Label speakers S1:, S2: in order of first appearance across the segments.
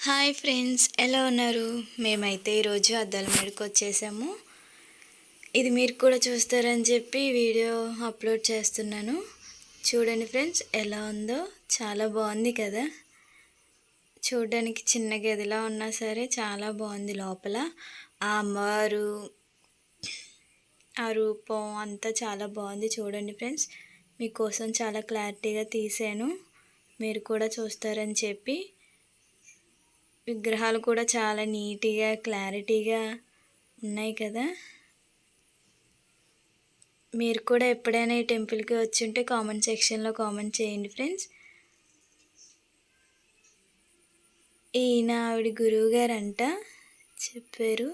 S1: Hi friends, ఎలా ఉన్నారు? మేమైతే ఈరోజు అద్దాల మేడకు వచ్చేసాము. ఇది మీరు కూడా చూస్తారని చెప్పి వీడియో అప్లోడ్ చేస్తున్నాను. చూడండి ఫ్రెండ్స్, ఎలా ఉందో. చాలా బాగుంది కదా. చూడడానికి చిన్న గదిలా ఉన్నా సరే చాలా బాగుంది. లోపల ఆ అమ్మవారు ఆ రూపం అంతా చాలా బాగుంది. చూడండి ఫ్రెండ్స్, మీకోసం చాలా క్లారిటీగా తీసాను. మీరు కూడా చూస్తారని చెప్పి. విగ్రహాలు కూడా చాలా నీట్గా క్లారిటీగా ఉన్నాయి కదా. మీరు కూడా ఎప్పుడైనా ఈ టెంపుల్కి వచ్చుంటే కామెంట్ సెక్షన్లో కామెంట్ చేయండి ఫ్రెండ్స్. ఈయన ఆవిడ గురువు గారంట చెప్పారు.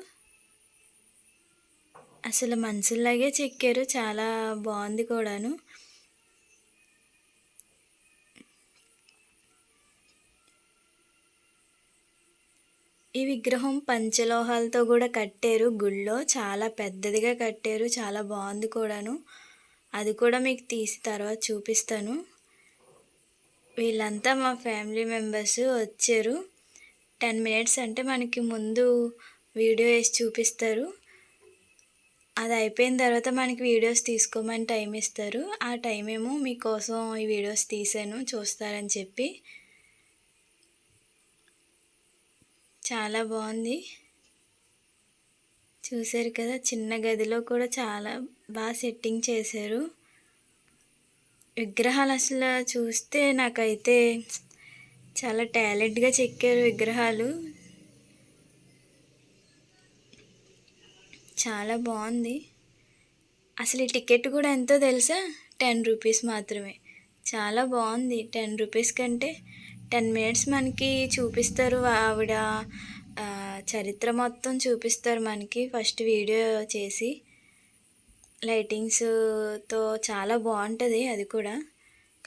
S1: అసలు మనుషుల్లాగే చెక్కారు, చాలా బాగుంది కూడాను. ఈ విగ్రహం పంచలోహాలతో కూడా కట్టారు. గుళ్ళో చాలా పెద్దదిగా కట్టారు, చాలా బాగుంది కూడాను. అది కూడా మీకు తీసి తర్వాత చూపిస్తాను. వీళ్ళంతా మా ఫ్యామిలీ మెంబర్స్ వచ్చారు. 10 మినిట్స్ అంటే మనకి ముందు వీడియో వేసి చూపిస్తారు. అది అయిపోయిన తర్వాత మనకి వీడియోస్ తీసుకోమని టైం ఇస్తారు. ఆ టైం ఏమో మీకోసం ఈ వీడియోస్ తీసాను, చూస్తారని చెప్పి. చాలా బాగుంది, చూసారు కదా. చిన్న గదిలో కూడా చాలా బాగా సెట్టింగ్ చేశారు. విగ్రహాలు అసలు చూస్తే నాకైతే చాలా టాలెంట్గా చెక్కారు విగ్రహాలు. చాలా బాగుంది. అసలు ఈ టికెట్ కూడా ఎంతో తెలుసా? 10 రూపీస్ మాత్రమే. చాలా బాగుంది. 10 రూపీస్ కంటే 10 మినిట్స్ మనకి చూపిస్తారు. ఆవిడ చరిత్ర మొత్తం చూపిస్తారు మనకి ఫస్ట్ వీడియో చేసి. లైటింగ్స్తో చాలా బాగుంటుంది అది కూడా.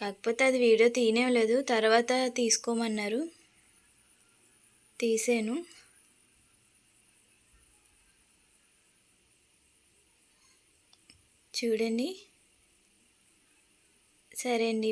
S1: కాకపోతే అది వీడియో తీయలేదు, తర్వాత తీసుకోమన్నారు, తీసాను. చూడండి. సరే అండి.